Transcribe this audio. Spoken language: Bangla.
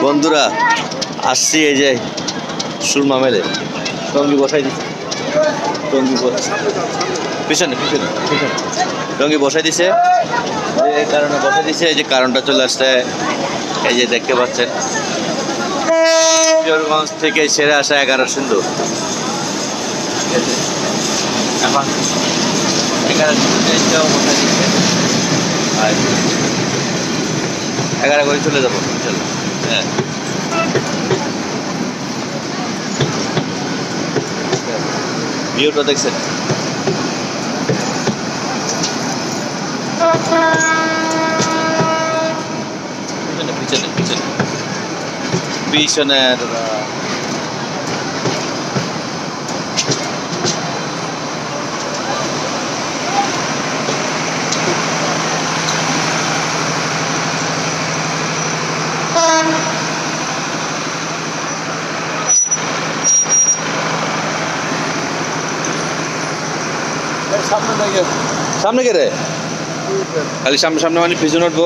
বন্ধুরা আসছি এই যে সুরমা মেলে টঙ্গি বসাই দিচ্ছে টঙ্গি পিছনে পিছনে পিছনে টঙ্গি বসাই দিছে এই কারণে বসাই দিছে এই যে কারণটা চলে আসছে এই যে দেখতে পাচ্ছেন কিশোরগঞ্জ থেকে ছেড়ে আসা 11 সিন্ধু এখন 11 সিন্ধুটাও বসাই দিচ্ছে আর 11 করে চলে যাবো চলো হ্যাঁ ভিউটা দেখছেন পিছনে পিছনে পিছনে পিছনের সামনে কে রে খালি সামনে সামনে মানে পিছনে উঠবো